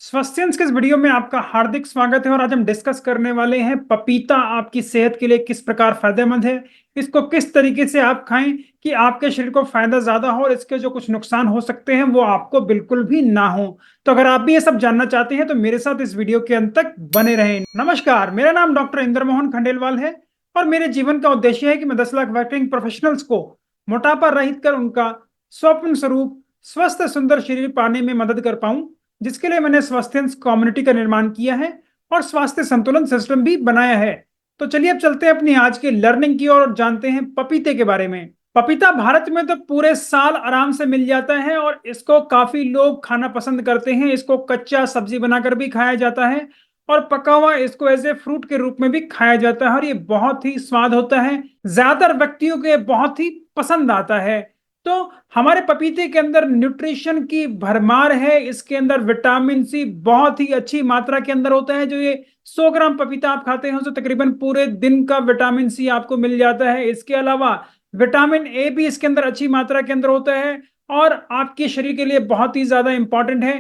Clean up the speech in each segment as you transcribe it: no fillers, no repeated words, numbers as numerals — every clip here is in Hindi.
स्वास्थ्यंस के इस वीडियो में आपका हार्दिक स्वागत है और आज हम डिस्कस करने वाले हैं पपीता आपकी सेहत के लिए किस प्रकार फायदेमंद है। इसको किस तरीके से आप खाएं कि आपके शरीर को फायदा ज्यादा हो और इसके जो कुछ नुकसान हो सकते हैं वो आपको बिल्कुल भी ना हो। तो अगर आप भी ये सब जानना चाहते हैं तो मेरे साथ इस वीडियो के अंत तक बने रहें। नमस्कार, मेरा नाम डॉक्टर इंद्र मोहन खंडेलवाल है और मेरे जीवन का उद्देश्य है कि मैं 10 लाख वर्किंग प्रोफेशनल्स को मोटापा रहित कर उनका स्वप्न स्वरूप स्वस्थ सुंदर शरीर पाने में मदद कर पाऊं, जिसके लिए मैंने स्वास्थ्य कम्युनिटी का निर्माण किया है और स्वास्थ्य संतुलन सिस्टम भी बनाया है। तो चलिए अब चलते हैं अपनी आज की लर्निंग की ओर और जानते हैं पपीते के बारे में। पपीता भारत में तो पूरे साल आराम से मिल जाता है और इसको काफी लोग खाना पसंद करते हैं। इसको कच्चा सब्जी बनाकर भी खाया जाता है और पका हुआ इसको एज ए फ्रूट के रूप में भी खाया जाता है और ये बहुत ही स्वाद होता है, ज्यादातर व्यक्तियों के बहुत ही पसंद आता है। तो हमारे पपीते के अंदर न्यूट्रिशन की भरमार है। इसके अंदर विटामिन सी बहुत ही अच्छी मात्रा के अंदर होता है। जो ये 100 ग्राम पपीता आप खाते हैं तो तकरीबन पूरे दिन का विटामिन सी आपको मिल जाता है। इसके अलावा विटामिन ए भी इसके अंदर अच्छी मात्रा के अंदर होता है और आपके शरीर के लिए बहुत ही ज्यादा इंपॉर्टेंट है।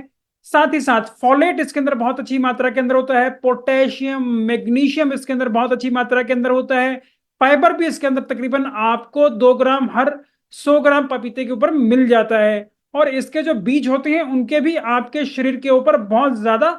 साथ ही साथ फोलेट इसके अंदर बहुत अच्छी मात्रा के अंदर होता है। पोटेशियम, मैग्नीशियम इसके अंदर बहुत अच्छी मात्रा के अंदर होता है। फाइबर भी इसके अंदर तकरीबन आपको 2 ग्राम हर 100 ग्राम पपीते के ऊपर मिल जाता है और इसके जो बीज होते हैं उनके भी आपके शरीर के ऊपर बहुत ज्यादा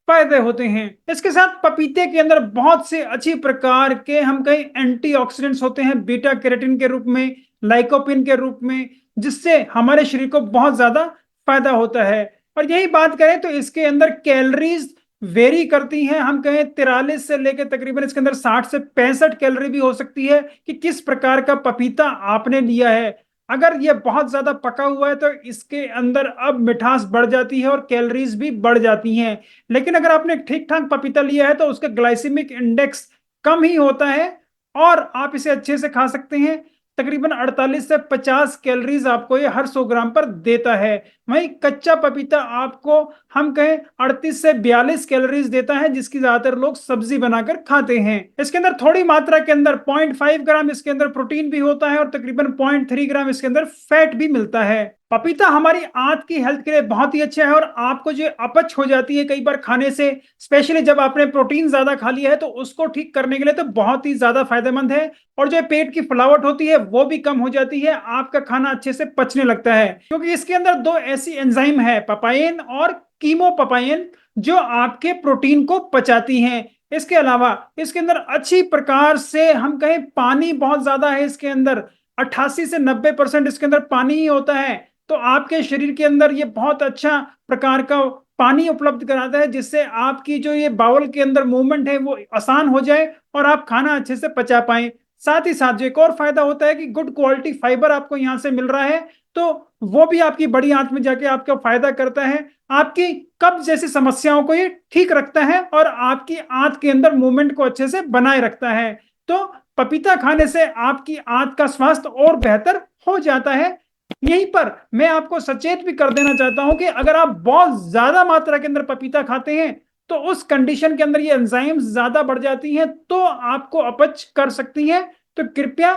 फायदे होते हैं। इसके साथ पपीते के अंदर बहुत से अच्छी प्रकार के हम कहीं एंटीऑक्सीडेंट्स होते हैं, बीटा कैरोटीन के रूप में, लाइकोपिन के रूप में, जिससे हमारे शरीर को बहुत ज्यादा फायदा होता है। और यही बात करें तो इसके अंदर कैलोरीज वेरी करती हैं। हम कहें 43 से लेकर तकरीबन इसके अंदर 60 से 65 कैलोरी भी हो सकती है कि किस प्रकार का पपीता आपने लिया है। अगर ये बहुत ज्यादा पका हुआ है तो इसके अंदर अब मिठास बढ़ जाती है और कैलोरीज भी बढ़ जाती हैं। लेकिन अगर आपने ठीक ठाक पपीता लिया है तो उसका ग्लाइसेमिक इंडेक्स कम ही होता है और आप इसे अच्छे से खा सकते हैं। तकरीबन 48 से 50 कैलोरीज आपको ये हर 100 ग्राम पर देता है। वहीं कच्चा पपीता आपको हम कहें 38 से 42 कैलोरीज देता है, जिसकी ज्यादातर लोग सब्जी बनाकर खाते हैं। इसके अंदर थोड़ी मात्रा के अंदर 0.5 ग्राम इसके अंदर प्रोटीन भी होता है और तकरीबन 0.3 ग्राम इसके अंदर फैट भी मिलता है। पपीता हमारी आंत की हेल्थ के लिए बहुत ही अच्छा है और आपको जो अपच हो जाती है कई बार खाने से, स्पेशली जब आपने प्रोटीन ज्यादा खा लिया है, तो उसको ठीक करने के लिए तो बहुत ही ज्यादा फायदेमंद है। और जो पेट की फुलावट होती है वो भी कम हो जाती है, आपका खाना अच्छे से पचने लगता है क्योंकि इसके अंदर दो ऐसी एंजाइम है, पपाइन और कीमोपपाइन, जो आपके प्रोटीन को पचाती हैं। इसके अलावा इसके अंदर अच्छी प्रकार से हम कहें पानी बहुत ज्यादा है। इसके अंदर 88 से 90% इसके अंदर पानी ही होता है। तो आपके शरीर के अंदर ये बहुत अच्छा प्रकार का पानी उपलब्ध कराता है, जिससे आपकी जो ये बाउल के अंदर मूवमेंट है वो आसान हो जाए और आप खाना अच्छे से पचा पाए। साथ ही साथ जो एक और फायदा होता है कि गुड क्वालिटी फाइबर आपको यहाँ से मिल रहा है, तो वो भी आपकी बड़ी आंत में जाके आपका फायदा करता है। आपकी कब्ज जैसी समस्याओं को ये ठीक रखता है और आपकी आंत के अंदर मूवमेंट को अच्छे से बनाए रखता है। तो पपीता खाने से आपकी आंत का स्वास्थ्य और बेहतर हो जाता है। यहीं पर मैं आपको सचेत भी कर देना चाहता हूं कि अगर आप बहुत ज्यादा मात्रा के अंदर पपीता खाते हैं तो उस कंडीशन के अंदर ये एंजाइम्स ज्यादा बढ़ जाती हैं तो आपको अपच कर सकती हैं। तो कृपया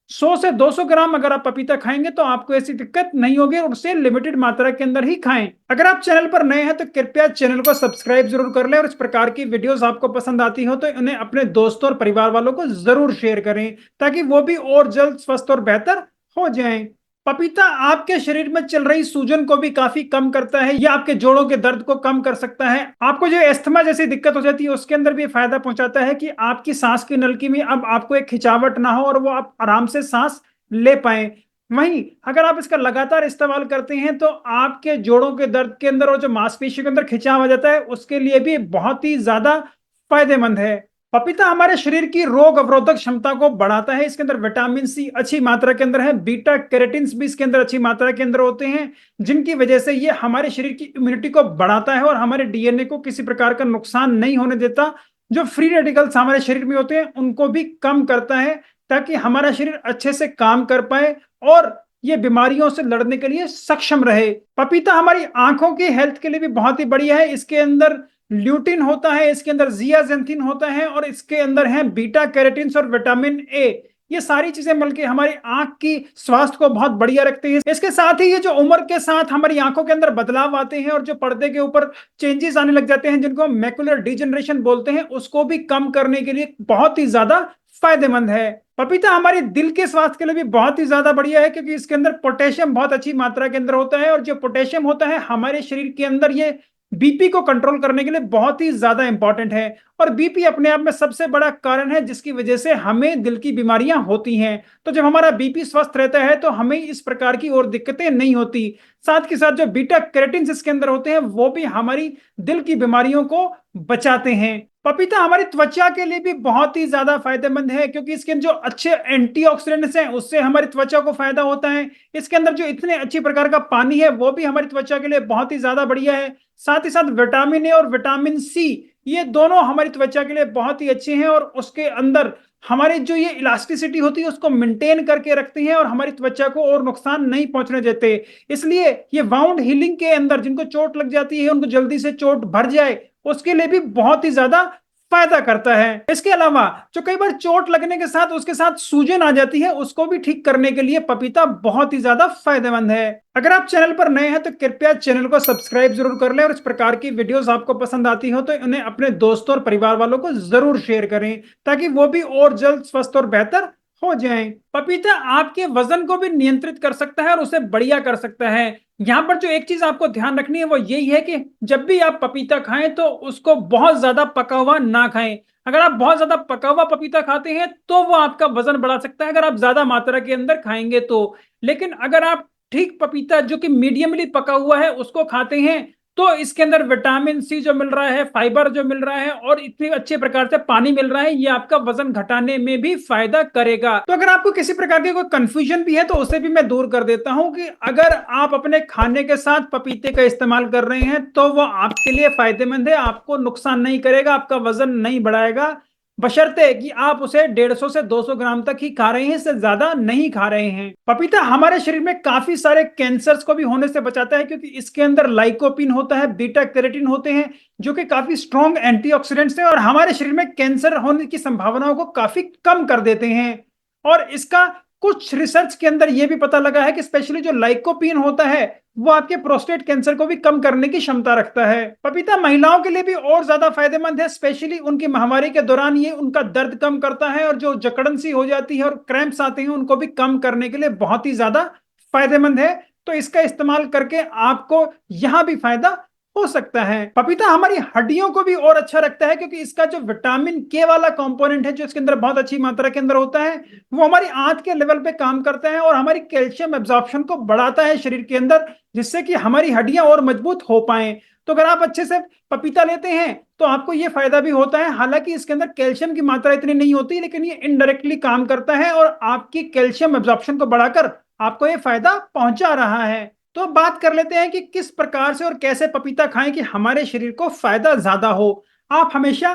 100 से 200 ग्राम अगर आप पपीता खाएंगे तो आपको ऐसी दिक्कत नहीं होगी और उसे लिमिटेड मात्रा के अंदर ही खाएं। अगर आप चैनल पर नए हैं तो कृपया चैनल को सब्सक्राइब जरूर कर लें और इस प्रकार की वीडियोस आपको पसंद आती हो तो उन्हें अपने दोस्तों और परिवार वालों को जरूर शेयर करें ताकि वो भी और जल्द स्वस्थ और बेहतर हो जाएं। पपीता आपके शरीर में चल रही सूजन को भी काफी कम करता है। यह आपके जोड़ों के दर्द को कम कर सकता है। आपको जो अस्थमा जैसी दिक्कत हो जाती है उसके अंदर भी फायदा पहुंचाता है कि आपकी सांस की नलकी में अब आपको एक खिंचावट ना हो और वो आप आराम से सांस ले पाए। वहीं अगर आप इसका लगातार इस्तेमाल करते हैं तो आपके जोड़ों के दर्द के अंदर और जो मांसपेशियों के अंदर खिंचाव आ जाता है उसके लिए भी बहुत ही ज्यादा फायदेमंद है। पपीता हमारे शरीर की रोग अवरोधक क्षमता को बढ़ाता है। इसके अंदर विटामिन सी अच्छी मात्रा के अंदर है, बीटा कैरोटीन्स भी इसके अंदर अच्छी मात्रा के अंदर होते हैं, जिनकी वजह से ये हमारे शरीर की इम्यूनिटी को बढ़ाता है और हमारे डीएनए को किसी प्रकार का नुकसान नहीं होने देता। जो फ्री रेडिकल्स हमारे शरीर में होते हैं उनको भी कम करता है ताकि हमारा शरीर अच्छे से काम कर पाए और ये बीमारियों से लड़ने के लिए सक्षम रहे। पपीता हमारी आंखों की हेल्थ के लिए भी बहुत ही बढ़िया है। इसके अंदर ल्यूटिन होता है, इसके अंदर जियाजेंथिन होता है और इसके अंदर है बीटा कैरोटीन्स और विटामिन ए। ये सारी चीजें मिलकर हमारी आंख की स्वास्थ्य को बहुत बढ़िया रखते हैं। इसके साथ ही ये जो उम्र के साथ हमारी आंखों के अंदर बदलाव आते हैं और जो पर्दे के ऊपर चेंजेस आने लग जाते हैं, जिनको हम मैकुलर डिजेनरेशन बोलते हैं, उसको भी कम करने के लिए बहुत ही ज्यादा फायदेमंद है। पपीता हमारे दिल के स्वास्थ्य के लिए भी बहुत ही ज्यादा बढ़िया है, क्योंकि इसके अंदर पोटेशियम बहुत अच्छी मात्रा के अंदर होता है, और जो पोटेशियम होता है हमारे शरीर के अंदर ये बीपी को कंट्रोल करने के लिए बहुत ही ज्यादा इंपॉर्टेंट है। और बीपी अपने आप में सबसे बड़ा कारण है जिसकी वजह से हमें दिल की बीमारियां होती हैं। तो जब हमारा बीपी स्वस्थ रहता है तो हमें इस प्रकार की और दिक्कतें नहीं होती। साथ के साथ जो बीटा कैरोटीन इसके अंदर होते हैं वो भी हमारी दिल की बीमारियों को बचाते हैं। पपीता हमारी त्वचा के लिए भी बहुत ही ज्यादा फायदेमंद है, क्योंकि इसके जो अच्छे एंटीऑक्सीडेंट्स हैं उससे हमारी त्वचा को फायदा होता है। इसके अंदर जो इतने अच्छी प्रकार का पानी है वो भी हमारी त्वचा के लिए बहुत ही ज्यादा बढ़िया है। साथ ही साथ विटामिन ए और विटामिन सी, ये दोनों हमारी त्वचा के लिए बहुत ही अच्छे हैं, और उसके अंदर हमारे जो ये इलास्टिसिटी होती है उसको मेंटेन करके रखते हैं और हमारी त्वचा को और नुकसान नहीं पहुंचने देते। इसलिए ये वाउंड हीलिंग के अंदर जिनको चोट लग जाती है, उनको जल्दी से चोट भर जाए, उसके लिए भी बहुत ही ज्यादा फायदा करता है। इसके अलावा जो कई बार चोट लगने के साथ उसके साथ सूजन आ जाती है, उसको भी ठीक करने के लिए पपीता बहुत ही ज्यादा फायदेमंद है। अगर आप चैनल पर नए हैं तो कृपया चैनल को सब्सक्राइब जरूर कर लें, और इस प्रकार की वीडियोस आपको पसंद आती हो तो उन्हें अपने दोस्तों और परिवार वालों को जरूर शेयर करें, ताकि वो भी और जल्द स्वस्थ और बेहतर हो जाएं। पपीता आपके वजन को भी नियंत्रित कर सकता है और उसे बढ़िया कर सकता है। यहाँ पर जो एक चीज आपको ध्यान रखनी है वो यही है कि जब भी आप पपीता खाएं तो उसको बहुत ज्यादा पका हुआ ना खाएं। अगर आप बहुत ज्यादा पका हुआ पपीता खाते हैं तो वो आपका वजन बढ़ा सकता है, अगर आप ज्यादा मात्रा के अंदर खाएंगे तो। लेकिन अगर आप ठीक पपीता जो कि मीडियमली पका हुआ है उसको खाते हैं तो इसके अंदर विटामिन सी जो मिल रहा है, फाइबर जो मिल रहा है, और इतने अच्छे प्रकार से पानी मिल रहा है, ये आपका वजन घटाने में भी फायदा करेगा। तो अगर आपको किसी प्रकार की कोई कंफ्यूजन भी है तो उसे भी मैं दूर कर देता हूं कि अगर आप अपने खाने के साथ पपीते का इस्तेमाल कर रहे हैं तो वो आपके लिए फायदेमंद है, आपको नुकसान नहीं करेगा, आपका वजन नहीं बढ़ाएगा, बशर्ते कि आप उसे 150 से 200 ग्राम तक ही खा रहे हैं, इससे ज्यादा नहीं खा रहे हैं। पपीता हमारे शरीर में काफी सारे कैंसर्स को भी होने से बचाता है, क्योंकि इसके अंदर लाइकोपिन होता है, बीटा कैरोटीन होते हैं, जो कि काफी स्ट्रॉन्ग एंटीऑक्सीडेंट्स हैं और हमारे शरीर में कैंसर होने की संभावनाओं को काफी कम कर देते हैं। और इसका कुछ रिसर्च के अंदर यह भी पता लगा है कि स्पेशली जो लाइकोपिन होता है वो आपके प्रोस्टेट कैंसर को भी कम करने की क्षमता रखता है। पपीता महिलाओं के लिए भी और ज्यादा फायदेमंद है, स्पेशली उनकी माहवारी के दौरान ये उनका दर्द कम करता है, और जो जकड़न सी हो जाती है और क्रैम्प्स आते हैं उनको भी कम करने के लिए बहुत ही ज्यादा फायदेमंद है। तो इसका इस्तेमाल करके आपको यहां भी फायदा हो सकता है। पपीता हमारी हड्डियों को भी और अच्छा रखता है, क्योंकि इसका जो विटामिन के वाला कंपोनेंट है जो इसके अंदर बहुत अच्छी मात्रा के अंदर होता है, वो हमारी आंत के लेवल पे काम करता है और हमारी कैल्शियम एब्जॉर्प्शन को बढ़ाता है शरीर के अंदर, जिससे कि हमारी हड्डियां और मजबूत हो पाए। तो अगर आप अच्छे से पपीता लेते हैं तो आपको ये फायदा भी होता है। हालांकि इसके अंदर कैल्शियम की मात्रा इतनी नहीं होती, लेकिन ये इनडायरेक्टली काम करता है और आपकी कैल्शियम एब्जॉर्प्शन को बढ़ाकर आपको ये फायदा पहुंचा रहा है। तो बात कर लेते हैं कि किस प्रकार से और कैसे पपीता खाएं कि हमारे शरीर को फायदा ज्यादा हो। आप हमेशा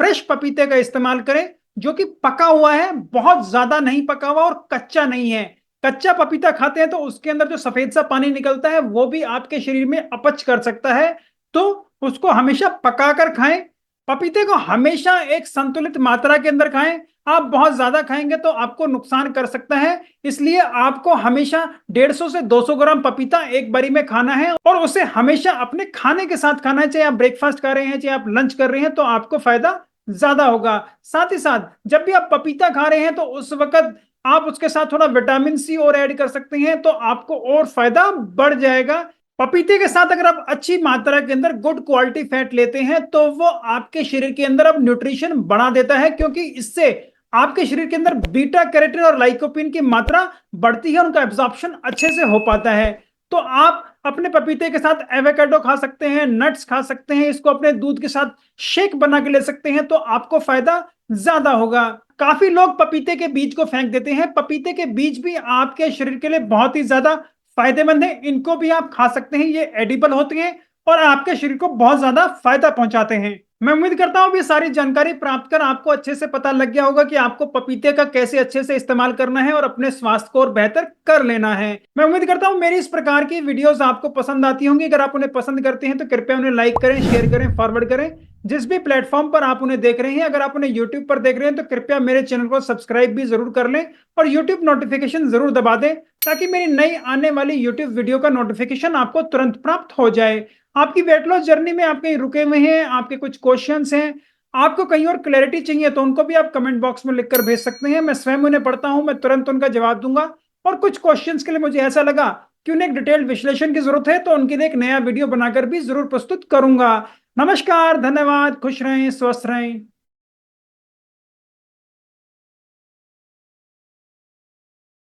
फ्रेश पपीते का इस्तेमाल करें, जो कि पका हुआ है, बहुत ज्यादा नहीं पका हुआ और कच्चा नहीं है। कच्चा पपीता खाते हैं तो उसके अंदर जो सफेद सा पानी निकलता है वो भी आपके शरीर में अपच कर सकता है, तो उसको हमेशा पकाकर खाएं। पपीते को हमेशा एक संतुलित मात्रा के अंदर खाएं। आप बहुत ज्यादा खाएंगे तो आपको नुकसान कर सकता है, इसलिए आपको हमेशा 150 से 200 ग्राम पपीता एक बारी में खाना है, और उसे हमेशा अपने खाने के साथ खाना है। चाहे आप ब्रेकफास्ट कर रहे हैं, चाहे आप लंच कर रहे हैं, तो आपको फायदा ज्यादा होगा। साथ ही साथ जब भी आप पपीता खा रहे हैं तो उस वक्त आप उसके साथ थोड़ा विटामिन सी और ऐड कर सकते हैं, तो आपको और फायदा बढ़ जाएगा। पपीते के साथ अगर आप अच्छी मात्रा के अंदर गुड क्वालिटी फैट लेते हैं तो वो आपके शरीर के अंदर अब न्यूट्रिशन बढ़ा देता है, क्योंकि इससे आपके शरीर के अंदर बीटा कैरोटीन और लाइकोपिन की मात्रा बढ़ती है, उनका एब्जॉर्प्शन अच्छे से हो पाता है। तो आप अपने पपीते के साथ एवोकाडो खा सकते हैं, नट्स खा सकते हैं, इसको अपने दूध के साथ शेक बना के ले सकते हैं, तो आपको फायदा ज्यादा होगा। काफी लोग पपीते के बीज को फेंक देते हैं, पपीते के बीज भी आपके शरीर के लिए बहुत ही ज्यादा फायदेमंद है, इनको भी आप खा सकते हैं, ये एडिबल होते हैं और आपके शरीर को बहुत ज्यादा फायदा पहुंचाते हैं। मैं उम्मीद करता हूँ ये सारी जानकारी प्राप्त कर आपको अच्छे से पता लग गया होगा कि आपको पपीते का कैसे अच्छे से इस्तेमाल करना है और अपने स्वास्थ्य को और बेहतर कर लेना है। मैं उम्मीद करता हूँ मेरी इस प्रकार की वीडियोस आपको पसंद आती होंगी। अगर आप उन्हें पसंद करते हैं तो कृपया उन्हें लाइक करें, शेयर करें, फॉरवर्ड करें। जिस भी प्लेटफॉर्म पर आप उन्हें देख रहे हैं, अगर आप उन्हें यूट्यूब पर देख रहे हैं तो कृपया मेरे चैनल को सब्सक्राइब भी जरूर कर लें और यूट्यूब नोटिफिकेशन जरूर दबा दें, ताकि मेरी नई आने वाली यूट्यूब वीडियो का नोटिफिकेशन आपको तुरंत प्राप्त हो जाए। आपकी वेट लॉस जर्नी में आप कहीं रुके हुए हैं, आपके कुछ क्वेश्चंस हैं, आपको कहीं और क्लैरिटी चाहिए, तो उनको भी आप कमेंट बॉक्स में लिखकर भेज सकते हैं। मैं स्वयं उन्हें पढ़ता हूं, मैं तुरंत उनका जवाब दूंगा। और कुछ क्वेश्चंस के लिए मुझे ऐसा लगा कि उन्हें एक डिटेल विश्लेषण की जरूरत है, तो उनके लिए एक नया वीडियो बनाकर भी जरूर प्रस्तुत करूंगा। नमस्कार, धन्यवाद, खुश रहें, स्वस्थ रहें।